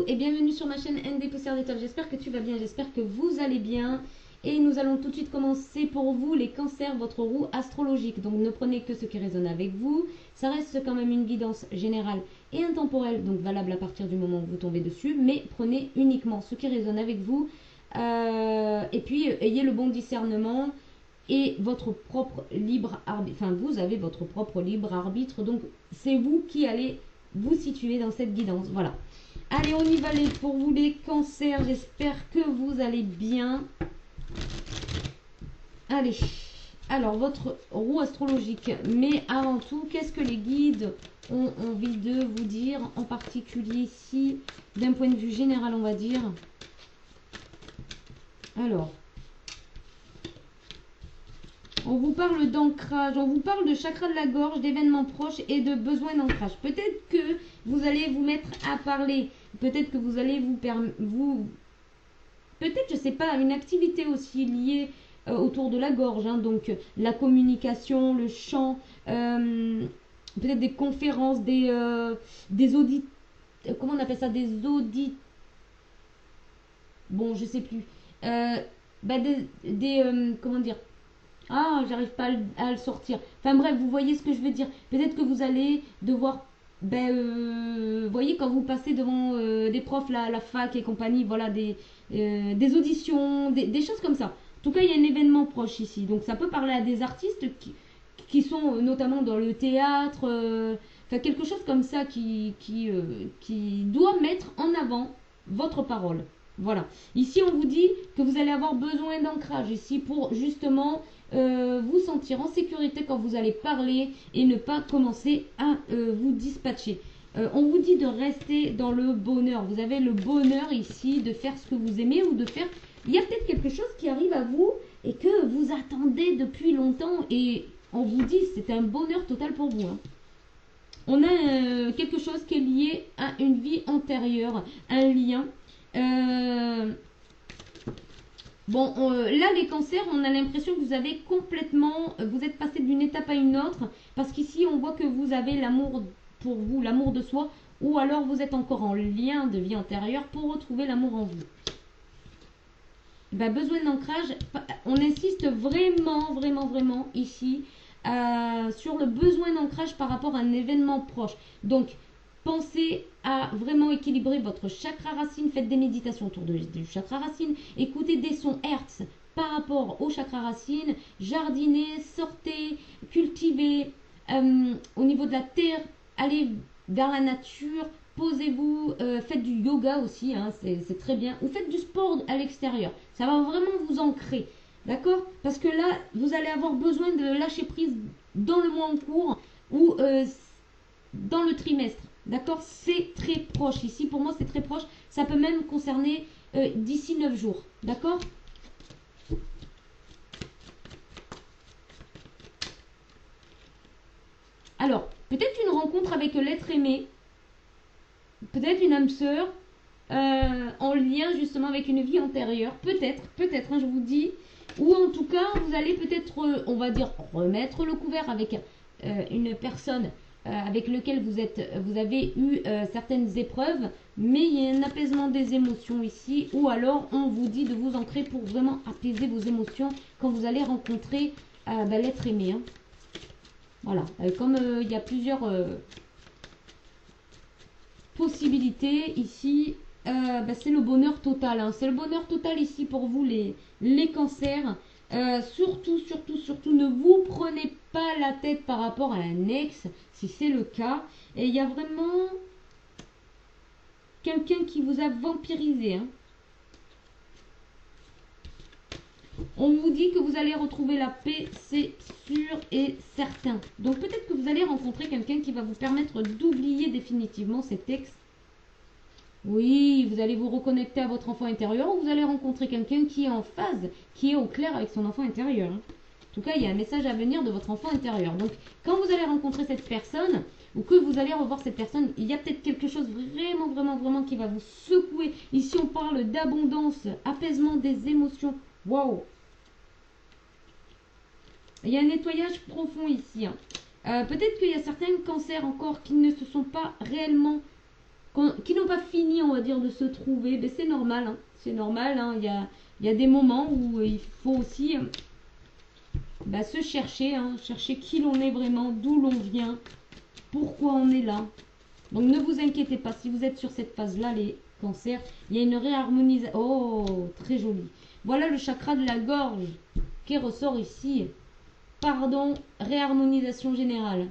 et bienvenue sur ma chaîne ND Poussière d'Étoiles. J'espère que tu vas bien, j'espère que vous allez bien. Et nous allons tout de suite commencer pour vous les cancers, votre roue astrologique. Donc ne prenez que ce qui résonne avec vous. Ça reste quand même une guidance générale et intemporelle, donc valable à partir du moment où vous tombez dessus. Mais prenez uniquement ce qui résonne avec vous. Et puis ayez le bon discernement et votre propre libre arbitre. Enfin, vous avez votre propre libre arbitre. Donc c'est vous qui allez vous situer dans cette guidance. Voilà. Allez, on y va pour vous les cancers. J'espère que vous allez bien. Allez, alors votre roue astrologique. Mais avant tout, qu'est-ce que les guides ont envie de vous dire, en particulier ici, d'un point de vue général, on va dire. Alors, on vous parle d'ancrage, on vous parle de chakra de la gorge, d'événements proches et de besoins d'ancrage. Peut-être que vous allez vous mettre à parler, peut-être que vous allez peut-être, je sais pas, une activité aussi liée autour de la gorge, hein, donc la communication, le chant, peut-être des conférences, des audits, comment on appelle ça, des audits, bon, je sais plus, comment dire. Ah, j'arrive pas à le sortir. Enfin bref, vous voyez ce que je veux dire. Peut-être que vous allez devoir, vous voyez quand vous passez devant des profs, la fac et compagnie, voilà, des auditions, des choses comme ça. En tout cas, il y a un événement proche ici. Donc ça peut parler à des artistes qui sont notamment dans le théâtre, enfin quelque chose comme ça qui doit mettre en avant votre parole. Voilà. Ici, on vous dit que vous allez avoir besoin d'ancrage ici pour justement vous sentir en sécurité quand vous allez parler et ne pas commencer à vous dispatcher. On vous dit de rester dans le bonheur. Vous avez le bonheur ici de faire ce que vous aimez ou de faire... Il y a peut-être quelque chose qui arrive à vous et que vous attendez depuis longtemps et on vous dit c'est un bonheur total pour vous. Hein. On a quelque chose qui est lié à une vie antérieure, un lien. Là, les cancers, on a l'impression que vous avez complètement, vous êtes passé d'une étape à une autre, parce qu'ici, on voit que vous avez l'amour pour vous, l'amour de soi, ou alors vous êtes encore en lien de vie antérieure pour retrouver l'amour en vous. Besoin d'ancrage, on insiste vraiment, vraiment, vraiment ici sur le besoin d'ancrage par rapport à un événement proche. Donc, pensez à vraiment équilibrer votre chakra racine. Faites des méditations autour du chakra racine. Écoutez des sons Hertz par rapport au chakra racine. Jardinez, sortez, cultivez. Au niveau de la terre, allez vers la nature. Posez-vous, faites du yoga aussi, hein, c'est très bien. Ou faites du sport à l'extérieur. Ça va vraiment vous ancrer. D'accord? Parce que là, vous allez avoir besoin de lâcher prise dans le mois en cours ou dans le trimestre. D'accord? C'est très proche. Ici, pour moi, c'est très proche. Ça peut même concerner d'ici 9 jours. D'accord? Alors, peut-être une rencontre avec l'être aimé. Peut-être une âme sœur. En lien justement avec une vie antérieure. Peut-être, hein, je vous dis. Ou en tout cas, vous allez peut-être, on va dire, remettre le couvert avec une personne avec lequel vous avez eu certaines épreuves, mais il y a un apaisement des émotions ici, ou alors on vous dit de vous ancrer pour vraiment apaiser vos émotions quand vous allez rencontrer l'être aimé. Hein. Voilà, comme il y a plusieurs possibilités ici, c'est le bonheur total. Hein. C'est le bonheur total ici pour vous les cancers. Surtout, ne vous prenez pas la tête par rapport à un ex, si c'est le cas. Et il y a vraiment quelqu'un qui vous a vampirisé. Hein. On vous dit que vous allez retrouver la paix, c'est sûr et certain. Donc peut-être que vous allez rencontrer quelqu'un qui va vous permettre d'oublier définitivement cet ex. Oui, vous allez vous reconnecter à votre enfant intérieur ou vous allez rencontrer quelqu'un qui est en phase, qui est au clair avec son enfant intérieur. Hein. En tout cas, il y a un message à venir de votre enfant intérieur. Donc, quand vous allez rencontrer cette personne ou que vous allez revoir cette personne, il y a peut-être quelque chose vraiment, vraiment, vraiment qui va vous secouer. Ici, on parle d'abondance, apaisement des émotions. Waouh! Il y a un nettoyage profond ici. Hein. Peut-être qu'il y a certains cancers encore qui ne se sont pas réellement qui n'ont pas fini, on va dire, de se trouver. Ben, c'est normal, hein. C'est normal, hein. Il y a des moments où il faut aussi bah, se chercher, hein. Chercher qui l'on est vraiment, d'où l'on vient, pourquoi on est là. Donc ne vous inquiétez pas, si vous êtes sur cette phase-là, les cancers, il y a une réharmonisation. Oh, très joli. Voilà le chakra de la gorge qui ressort ici. Pardon, réharmonisation générale.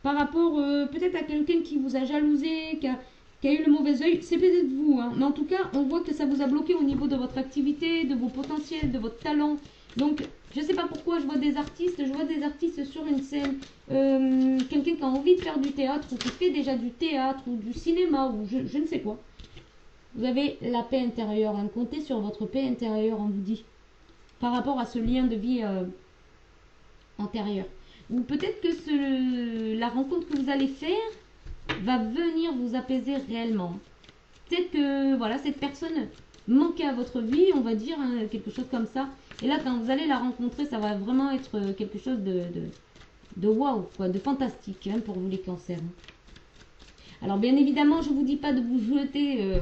Par rapport peut-être à quelqu'un qui vous a jalousé, qui a eu le mauvais œil, c'est peut-être vous. Hein. Mais en tout cas, on voit que ça vous a bloqué au niveau de votre activité, de vos potentiels, de votre talent. Donc, je ne sais pas pourquoi je vois des artistes sur une scène, quelqu'un qui a envie de faire du théâtre ou qui fait déjà du théâtre ou du cinéma ou je ne sais quoi. Vous avez la paix intérieure, hein. Comptez sur votre paix intérieure, on vous dit, par rapport à ce lien de vie antérieur. Ou peut-être que la rencontre que vous allez faire va venir vous apaiser réellement. Peut-être que voilà, cette personne manquait à votre vie, on va dire, hein, quelque chose comme ça. Et là, quand vous allez la rencontrer, ça va vraiment être quelque chose de waouh, quoi, de fantastique, hein, pour vous les cancers. Alors bien évidemment, je ne vous dis pas de vous jeter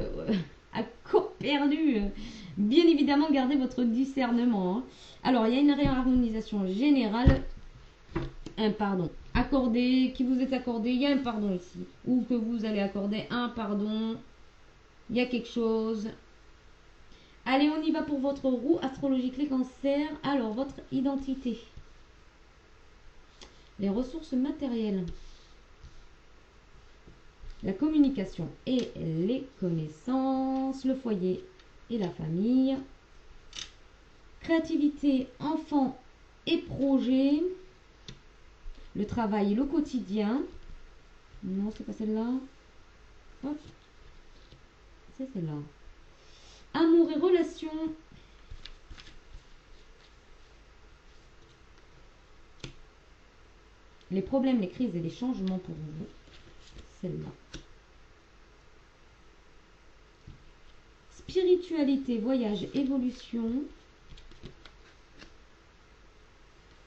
à corps perdu. Bien évidemment, gardez votre discernement. Hein. Alors, il y a une réharmonisation générale. Un pardon accordé, qui vous est accordé, il y a un pardon ici. Ou que vous allez accorder un pardon. Il y a quelque chose. Allez, on y va pour votre roue astrologique, les cancers. Alors, votre identité. Les ressources matérielles. La communication et les connaissances, le foyer et la famille, créativité, enfants et projets, le travail et le quotidien. Non, c'est pas celle-là. Hop. C'est celle-là. Amour et relations. Les problèmes, les crises et les changements pour vous. Celle-là. Spiritualité, voyage, évolution,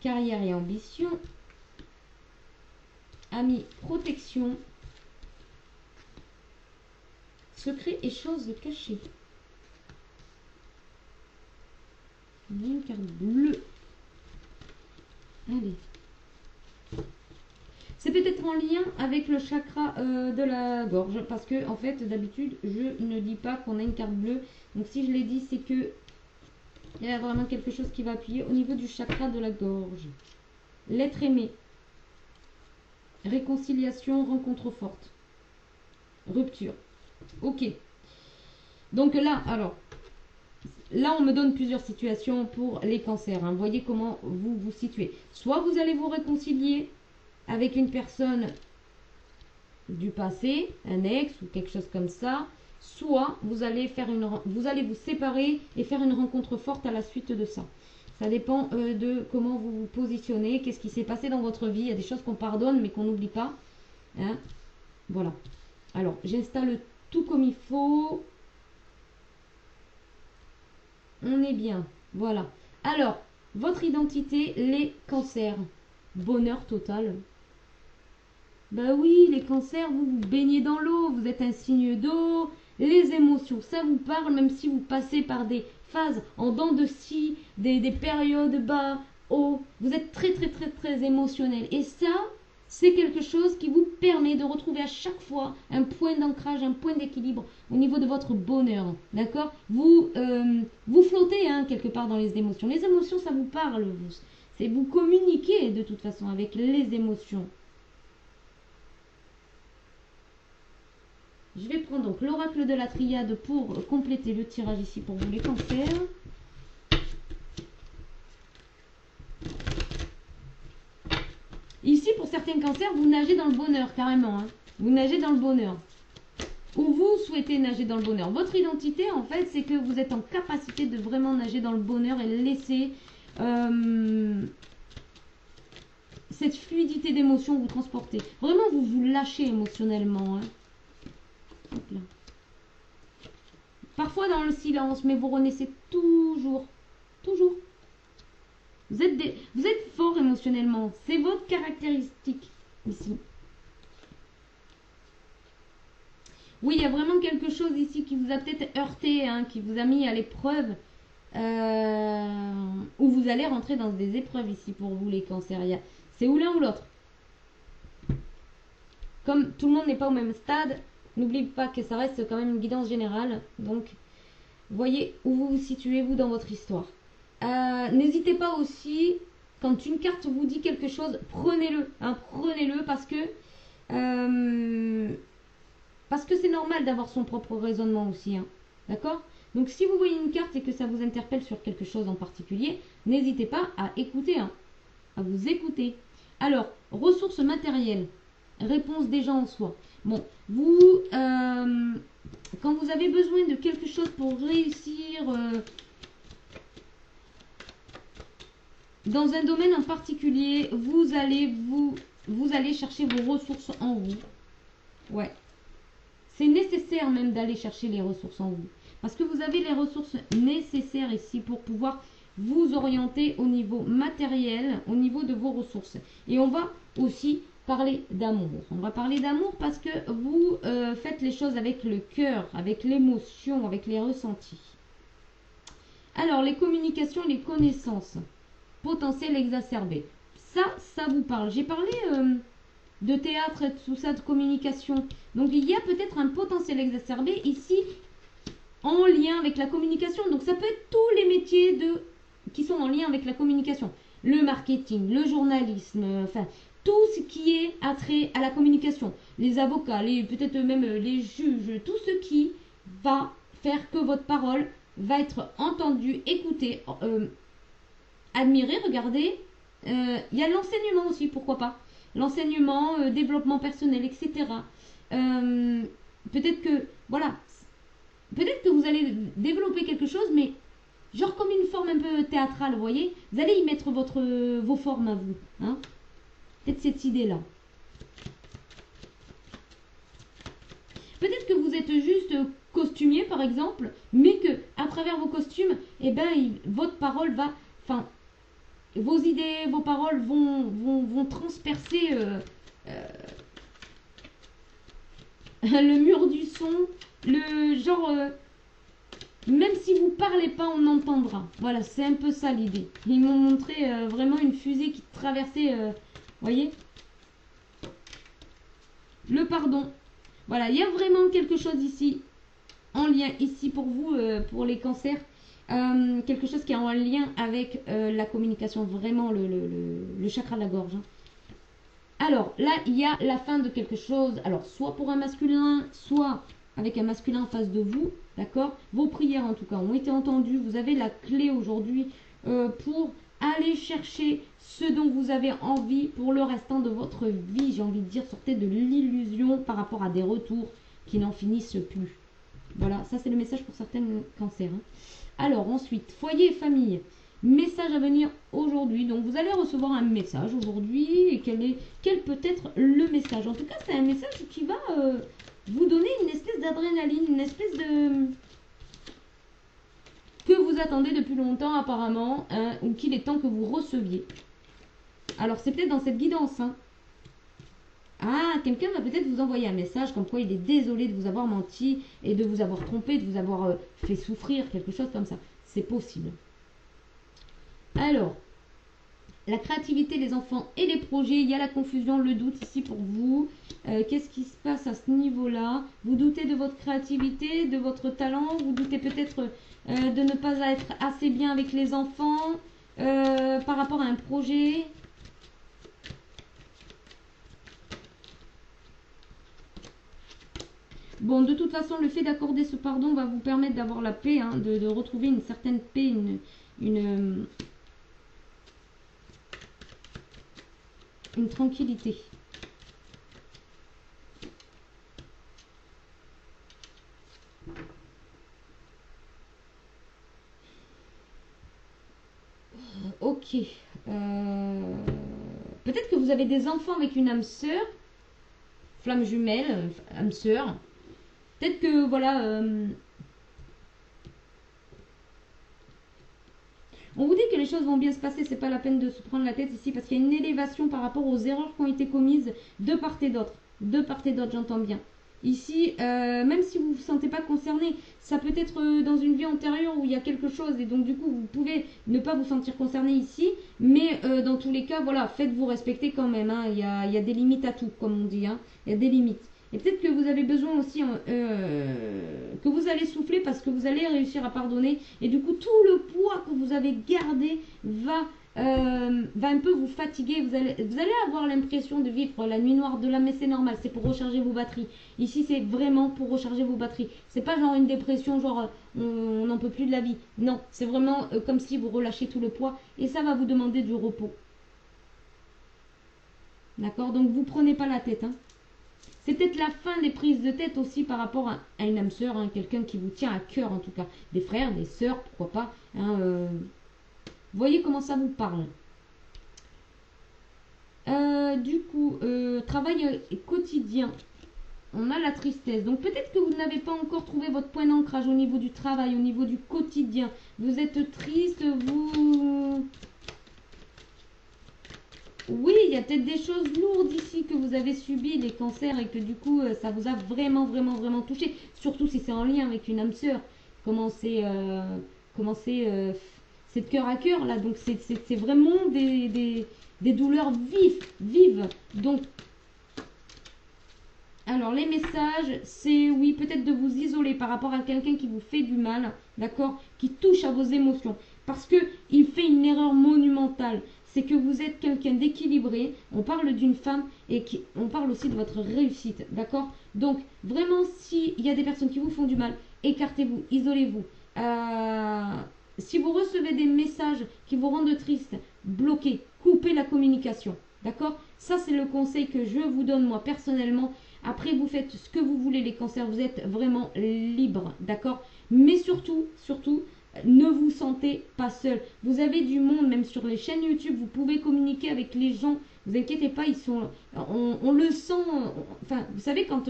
carrière et ambition, amis, protection, secrets et choses cachées. On a une carte bleue. Allez. C'est peut-être en lien avec le chakra de la gorge, parce que en fait d'habitude je ne dis pas qu'on a une carte bleue. Donc si je l'ai dit, c'est que il y a vraiment quelque chose qui va appuyer au niveau du chakra de la gorge. L'être aimé, réconciliation, rencontre forte, rupture. Ok. Donc là, alors, là on me donne plusieurs situations pour les cancers. Hein. Voyez comment vous vous situez. Soit vous allez vous réconcilier avec une personne du passé, un ex ou quelque chose comme ça, soit vous allez vous séparer et faire une rencontre forte à la suite de ça. Ça dépend de comment vous vous positionnez, qu'est-ce qui s'est passé dans votre vie. Il y a des choses qu'on pardonne mais qu'on n'oublie pas. Hein, voilà. Alors, j'installe tout comme il faut. On est bien. Voilà. Alors, votre identité, les cancers. Bonheur total. Bah oui, les cancers, vous vous baignez dans l'eau, vous êtes un signe d'eau, les émotions, ça vous parle, même si vous passez par des phases en dents de scie, des périodes bas, haut, vous êtes très très très très émotionnel. Et ça, c'est quelque chose qui vous permet de retrouver à chaque fois un point d'ancrage, un point d'équilibre au niveau de votre bonheur, d'accord. Vous flottez hein, quelque part dans les émotions. Les émotions, ça vous parle, vous communiquez de toute façon avec les émotions. Je vais prendre donc l'oracle de la triade pour compléter le tirage ici pour vous les cancers. Ici, pour certains cancers, vous nagez dans le bonheur, carrément. Hein. Vous nagez dans le bonheur. Ou vous souhaitez nager dans le bonheur. Votre identité, en fait, c'est que vous êtes en capacité de vraiment nager dans le bonheur et laisser cette fluidité d'émotions vous transporter. Vraiment, vous vous lâchez émotionnellement. Hein. Hop là. Parfois dans le silence, mais vous renaissez toujours. Toujours. Vous êtes fort émotionnellement. C'est votre caractéristique ici. Oui, il y a vraiment quelque chose ici qui vous a peut-être heurté, hein, qui vous a mis à l'épreuve. Où vous allez rentrer dans des épreuves ici pour vous les cancers. C'est ou l'un ou l'autre. Comme tout le monde n'est pas au même stade, n'oubliez pas que ça reste quand même une guidance générale. Donc, voyez où vous vous situez, vous, dans votre histoire. N'hésitez pas aussi, quand une carte vous dit quelque chose, prenez-le. Hein, prenez-le parce que c'est normal d'avoir son propre raisonnement aussi. Hein, d'accord? Donc si vous voyez une carte et que ça vous interpelle sur quelque chose en particulier, n'hésitez pas à écouter, hein, à vous écouter. Alors, ressources matérielles, réponse déjà en soi. Bon, vous, quand vous avez besoin de quelque chose pour réussir dans un domaine en particulier, vous allez chercher vos ressources en vous. Ouais. C'est nécessaire même d'aller chercher les ressources en vous. Parce que vous avez les ressources nécessaires ici pour pouvoir vous orienter au niveau matériel, au niveau de vos ressources. Et on va aussi parler d'amour. On va parler d'amour parce que vous faites les choses avec le cœur, avec l'émotion, avec les ressentis. Alors, les communications, les connaissances, potentiel exacerbé. Ça vous parle. J'ai parlé de théâtre et tout ça, de communication. Donc, il y a peut-être un potentiel exacerbé ici en lien avec la communication. Donc ça peut être tous les métiers qui sont en lien avec la communication. Le marketing, le journalisme, enfin tout ce qui est attrait à la communication. Les avocats, peut-être même les juges, tout ce qui va faire que votre parole va être entendue, écoutée, admirée, regardée. Il y a l'enseignement aussi, pourquoi pas. L'enseignement, développement personnel, etc. Peut-être que, voilà, peut-être que vous allez développer quelque chose, mais genre comme une forme un peu théâtrale, vous voyez. Vous allez y mettre vos formes à vous. Hein, peut-être cette idée-là. Peut-être que vous êtes juste costumier, par exemple, mais que à travers vos costumes, eh ben, votre parole va... Enfin, vos idées, vos paroles vont transpercer le mur du son, le genre... même si vous parlez pas, on entendra. Voilà, c'est un peu ça l'idée. Ils m'ont montré vraiment une fusée qui traversait, voyez, le pardon. Voilà, il y a vraiment quelque chose ici, en lien ici pour vous, pour les cancers. Quelque chose qui est en lien avec la communication, vraiment le chakra de la gorge. Hein. Alors, là, il y a la fin de quelque chose. Alors, soit pour un masculin, soit avec un masculin en face de vous. D'accord? Vos prières, en tout cas, ont été entendues. Vous avez la clé aujourd'hui pour aller chercher ce dont vous avez envie pour le restant de votre vie. J'ai envie de dire, sortez de l'illusion par rapport à des retours qui n'en finissent plus. Voilà, ça c'est le message pour certains cancers. Hein. Alors, ensuite, foyer et famille. Message à venir aujourd'hui. Donc, vous allez recevoir un message aujourd'hui. Et quel peut être le message? En tout cas, c'est un message qui va vous donner une espèce d'adrénaline, une espèce de... que vous attendez depuis longtemps apparemment, hein, ou qu'il est temps que vous receviez. Alors, c'est peut-être dans cette guidance. Hein. Ah, quelqu'un va peut-être vous envoyer un message comme quoi il est désolé de vous avoir menti et de vous avoir trompé, de vous avoir fait souffrir, quelque chose comme ça. C'est possible. Alors, la créativité, les enfants et les projets, il y a la confusion, le doute ici pour vous. Qu'est-ce qui se passe à ce niveau-là? Vous doutez de votre créativité, de votre talent, vous doutez peut-être de ne pas être assez bien avec les enfants par rapport à un projet. Bon, de toute façon, le fait d'accorder ce pardon va vous permettre d'avoir la paix, hein, de retrouver une certaine paix, une tranquillité. Ok. Peut-être que vous avez des enfants avec une âme sœur, flamme jumelle, âme sœur. Peut-être que, voilà, on vous dit que les choses vont bien se passer, c'est pas la peine de se prendre la tête ici, parce qu'il y a une élévation par rapport aux erreurs qui ont été commises de part et d'autre. De part et d'autre, j'entends bien. Ici, même si vous ne vous sentez pas concerné, ça peut être dans une vie antérieure où il y a quelque chose et donc du coup vous pouvez ne pas vous sentir concerné ici, mais dans tous les cas, voilà, faites-vous respecter quand même. Hein. Il y a des limites à tout, comme on dit. Hein. Il y a des limites. Et peut-être que vous avez besoin aussi que vous allez souffler parce que vous allez réussir à pardonner et du coup tout le poids que vous avez gardé va un peu vous fatiguer. Vous allez avoir l'impression de vivre la nuit noire de l'âme, mais c'est normal, c'est pour recharger vos batteries. Ici, c'est vraiment pour recharger vos batteries. C'est pas genre une dépression, genre on n'en peut plus de la vie. Non, c'est vraiment comme si vous relâchez tout le poids et ça va vous demander du repos. D'accord? Donc vous prenez pas la tête. Hein. C'est peut-être la fin des prises de tête aussi par rapport à une âme sœur, hein, quelqu'un qui vous tient à cœur en tout cas. Des frères, des sœurs, pourquoi pas. Hein, voyez comment ça vous parle. Du coup, travail quotidien. On a la tristesse. Donc peut-être que vous n'avez pas encore trouvé votre point d'ancrage au niveau du travail, au niveau du quotidien. Vous êtes triste, vous... Oui, il y a peut-être des choses lourdes ici que vous avez subies, les cancers, et que du coup, ça vous a vraiment, vraiment, vraiment touché. Surtout si c'est en lien avec une âme sœur. Comment c'est... c'est de cœur à cœur, là. Donc c'est vraiment des douleurs vives. Donc, alors les messages, c'est oui, peut-être de vous isoler par rapport à quelqu'un qui vous fait du mal, d'accord, qui touche à vos émotions. Parce que il fait une erreur monumentale. C'est que vous êtes quelqu'un d'équilibré. On parle d'une femme et on parle aussi de votre réussite, d'accord. Donc vraiment, s'il y a des personnes qui vous font du mal, écartez-vous, isolez-vous. Si vous recevez des messages qui vous rendent triste, bloquez, coupez la communication, d'accord. Ça, c'est le conseil que je vous donne moi personnellement. Après, vous faites ce que vous voulez, les cancers, vous êtes vraiment libre, d'accord. Mais surtout, ne vous sentez pas seul. Vous avez du monde, même sur les chaînes YouTube, vous pouvez communiquer avec les gens. Ne vous inquiétez pas, on le sent. Enfin, vous savez, quand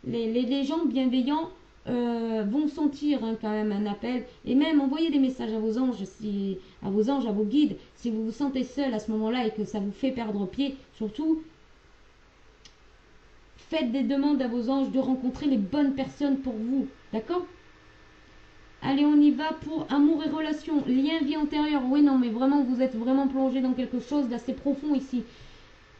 les gens bienveillants vont sentir hein, quand même un appel. Et même envoyer des messages à vos anges, à vos guides. Si vous vous sentez seul à ce moment-là et que ça vous fait perdre pied, surtout... Faites des demandes à vos anges de rencontrer les bonnes personnes pour vous. D'accord? Allez, on y va pour amour et relation. Lien, vie antérieure. Oui, non, mais vraiment, vous êtes vraiment plongé dans quelque chose d'assez profond ici.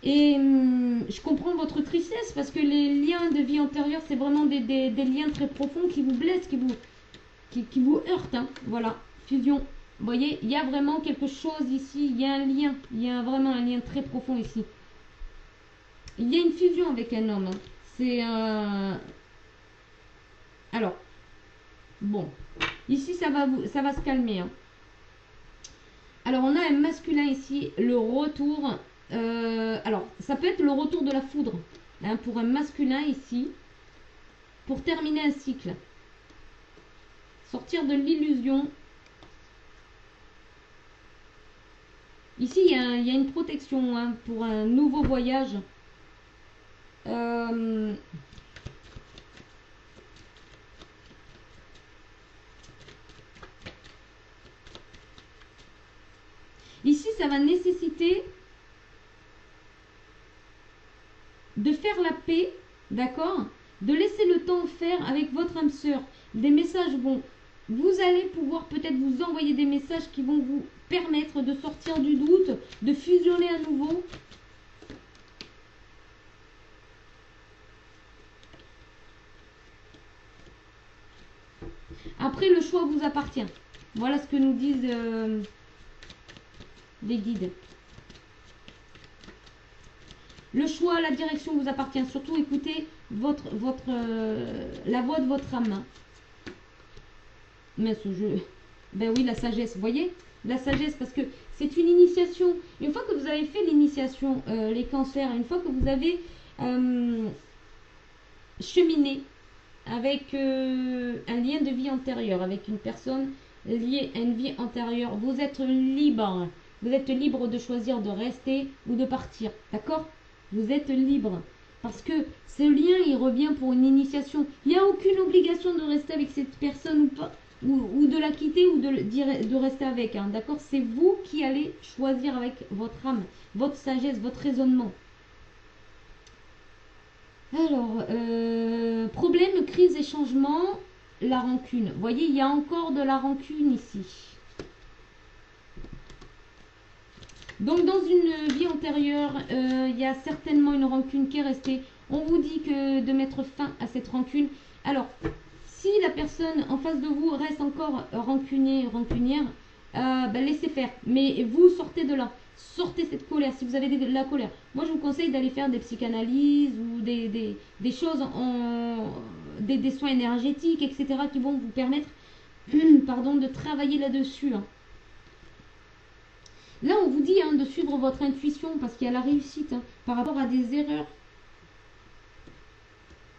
Et je comprends votre tristesse parce que les liens de vie antérieure, c'est vraiment des liens très profonds qui vous blessent, qui vous heurtent. Hein. Voilà, fusion. Vous voyez, il y a vraiment quelque chose ici. Il y a un lien. Il y a vraiment un lien très profond ici. Il y a une fusion avec un homme. Hein. C'est alors, bon. Ici, ça va se calmer. Hein. Alors, on a un masculin ici. Le retour. Alors, ça peut être le retour de la foudre. Hein, pour un masculin ici. Pour terminer un cycle. Sortir de l'illusion. Ici, il y a une protection hein, pour un nouveau voyage. Ici, ça va nécessiter de faire la paix, d'accord? De laisser le temps faire avec votre âme sœur. Des messages vont... Vous allez pouvoir peut-être vous envoyer des messages qui vont vous permettre de sortir du doute, de fusionner à nouveau. Après, le choix vous appartient. Voilà ce que nous disent les guides. Le choix, la direction vous appartient. Surtout, écoutez la voix de votre âme. Mais ce jeu... Ben oui, la sagesse, vous voyez? La sagesse, parce que c'est une initiation. Une fois que vous avez fait l'initiation, les cancers, une fois que vous avez cheminé avec un lien de vie antérieur, avec une personne liée à une vie antérieure, vous êtes libre. Vous êtes libre de choisir de rester ou de partir. D'accord? Vous êtes libre. Parce que ce lien, il revient pour une initiation. Il n'y a aucune obligation de rester avec cette personne ou pas. Ou de la quitter ou de rester avec. Hein, d'accord? C'est vous qui allez choisir avec votre âme, votre sagesse, votre raisonnement. Alors, problème, crise et changement, la rancune. Vous voyez, il y a encore de la rancune ici. Donc, dans une vie antérieure, il y a certainement une rancune qui est restée. On vous dit que de mettre fin à cette rancune. Alors, si la personne en face de vous reste encore rancunière, laissez faire. Mais vous sortez de là. Sortez cette colère. Si vous avez de la colère, moi je vous conseille d'aller faire des psychanalyses ou des choses, des soins énergétiques, etc., qui vont vous permettre pardon, de travailler là-dessus. Hein. Là, on vous dit de suivre votre intuition parce qu'il y a la réussite par rapport à des erreurs.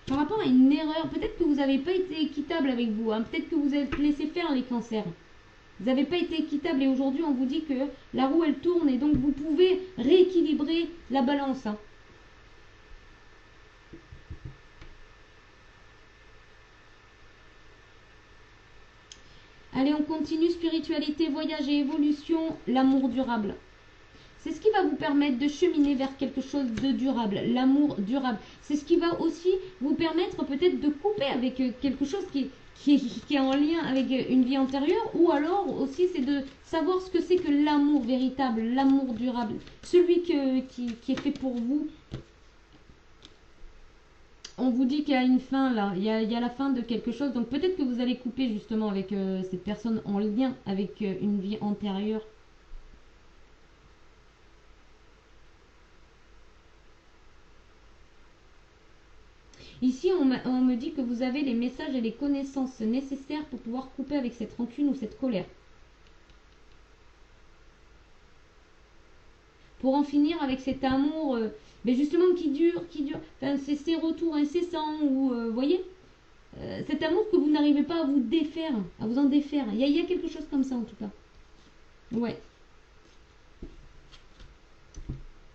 Par rapport à une erreur, peut-être que vous n'avez pas été équitable avec vous. Peut-être que vous êtes laissé faire les cancers. Vous n'avez pas été équitable et aujourd'hui, on vous dit que la roue, elle tourne et donc vous pouvez rééquilibrer la balance. Allez, on continue. Spiritualité, voyage et évolution, l'amour durable. C'est ce qui va vous permettre de cheminer vers quelque chose de durable, l'amour durable. C'est ce qui va aussi vous permettre peut-être de couper avec quelque chose qui est en lien avec une vie antérieure, ou alors aussi c'est de savoir ce que c'est que l'amour véritable, l'amour durable, celui qui est fait pour vous. On vous dit qu'il y a une fin là, il y a la fin de quelque chose, donc peut-être que vous allez couper justement avec cette personne en lien avec une vie antérieure. Ici, on me dit que vous avez les messages et les connaissances nécessaires pour pouvoir couper avec cette rancune ou cette colère. Pour en finir avec cet amour, mais justement qui dure. Enfin, c'est ces retours incessants ou, voyez, cet amour que vous n'arrivez pas à vous défaire, à vous en défaire. Il y a quelque chose comme ça en tout cas. Ouais.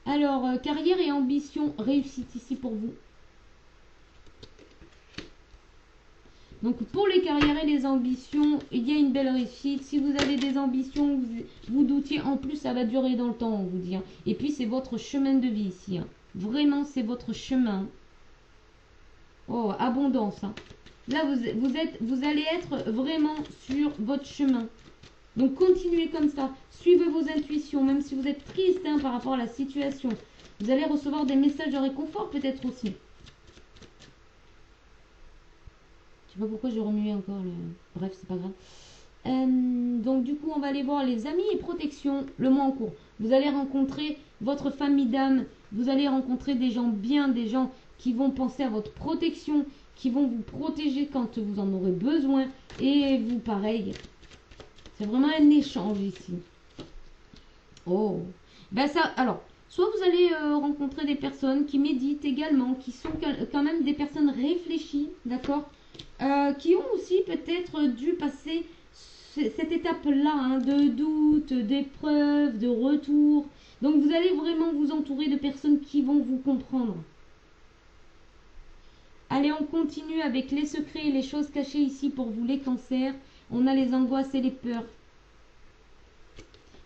Alors, carrière et ambition, réussite ici pour vous. Donc pour les carrières et les ambitions, il y a une belle réussite. Si vous avez des ambitions, vous doutiez, en plus ça va durer dans le temps, on vous dit. Hein. Et puis c'est votre chemin de vie ici. Hein. Vraiment, c'est votre chemin. Oh, abondance. Hein. Là, vous allez être vraiment sur votre chemin. Donc continuez comme ça. Suivez vos intuitions, même si vous êtes triste par rapport à la situation. Vous allez recevoir des messages de réconfort peut-être aussi. Je sais pas pourquoi j'ai remué encore le... Bref, c'est pas grave. Donc du coup, on va aller voir les amis et protection, le mois en cours. Vous allez rencontrer votre famille d'âme. Vous allez rencontrer des gens bien, des gens qui vont penser à votre protection, qui vont vous protéger quand vous en aurez besoin. Et vous, pareil. C'est vraiment un échange ici. Oh. Ben ça, alors, soit vous allez rencontrer des personnes qui méditent également, qui sont quand même des personnes réfléchies, d'accord, qui ont aussi peut-être dû passer cette étape-là de doute, d'épreuve, de retour. Donc vous allez vraiment vous entourer de personnes qui vont vous comprendre. Allez, on continue avec les secrets et les choses cachées ici pour vous, les cancers. On a les angoisses et les peurs.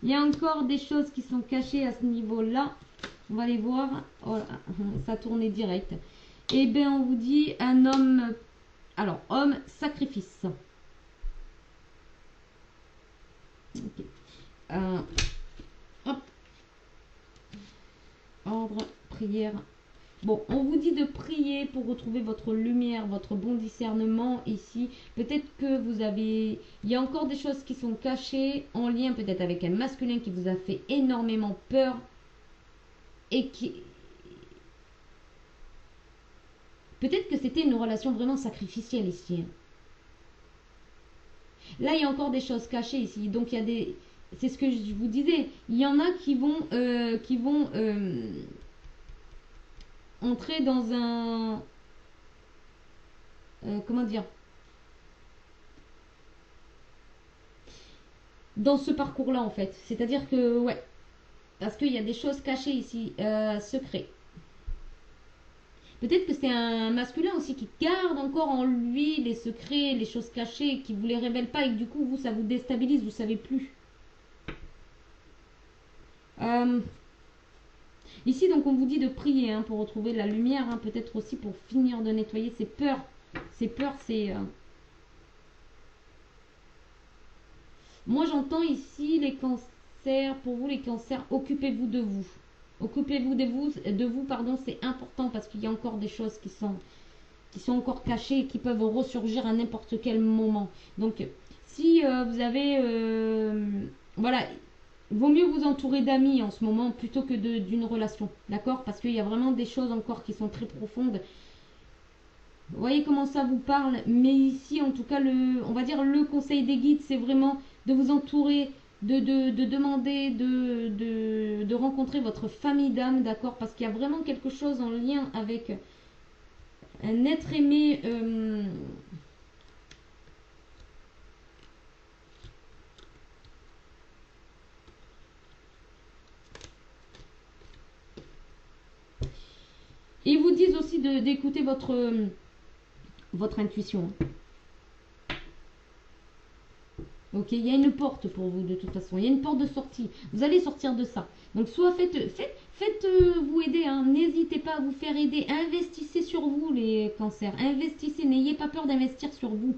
Il y a encore des choses qui sont cachées à ce niveau-là. On va les voir. Oh, ça tournait direct. Eh bien, on vous dit un homme... Alors, homme, sacrifice. Okay. Hop. Ordre, prière. Bon, on vous dit de prier pour retrouver votre lumière, votre bon discernement ici. Peut-être que vous avez... Il y a encore des choses qui sont cachées en lien peut-être avec un masculin qui vous a fait énormément peur et qui... Peut-être que c'était une relation vraiment sacrificielle ici. Là, il y a encore des choses cachées ici. Donc, il y a des... C'est ce que je vous disais. Il y en a qui vont entrer dans un... comment dire? Dans ce parcours-là, en fait. C'est-à-dire que, ouais. Parce qu'il y a des choses cachées ici. Secrets. Peut-être que c'est un masculin aussi qui garde encore en lui les secrets, les choses cachées, qui ne vous les révèle pas et que du coup, vous, ça vous déstabilise, vous ne savez plus. Ici, donc, on vous dit de prier hein, pour retrouver la lumière, hein, peut-être aussi pour finir de nettoyer ces peurs. Ces peurs, c'est... Moi, j'entends ici les cancers. Pour vous, les cancers, occupez-vous de vous. Occupez-vous de vous, pardon, c'est important parce qu'il y a encore des choses qui sont encore cachées et qui peuvent ressurgir à n'importe quel moment. Donc, si vous avez... voilà, il vaut mieux vous entourer d'amis en ce moment plutôt que d'une relation, d'accord? Parce qu'il y a vraiment des choses encore qui sont très profondes. Vous voyez comment ça vous parle, mais ici, en tout cas, on va dire le conseil des guides, c'est vraiment de vous entourer, de demander, de rencontrer votre famille d'âme, d'accord? Parce qu'il y a vraiment quelque chose en lien avec un être aimé. Et ils vous disent aussi d'écouter votre intuition. Ok, il y a une porte pour vous de toute façon. Il y a une porte de sortie. Vous allez sortir de ça. Donc soit faites vous aider. Hein. N'hésitez pas à vous faire aider. Investissez sur vous les cancers. Investissez. N'ayez pas peur d'investir sur vous.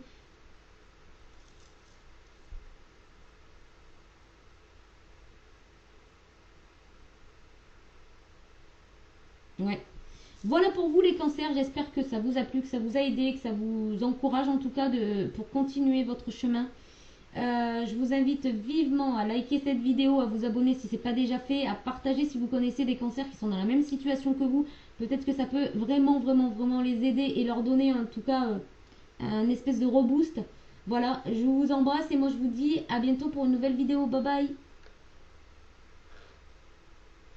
Ouais. Voilà pour vous les cancers. J'espère que ça vous a plu, que ça vous a aidé, que ça vous encourage en tout cas pour continuer votre chemin. Je vous invite vivement à liker cette vidéo, à vous abonner si ce n'est pas déjà fait, à partager si vous connaissez des cancers qui sont dans la même situation que vous. Peut-être que ça peut vraiment, vraiment, vraiment les aider et leur donner en tout cas un espèce de reboost. Voilà, je vous embrasse et moi je vous dis à bientôt pour une nouvelle vidéo. Bye bye.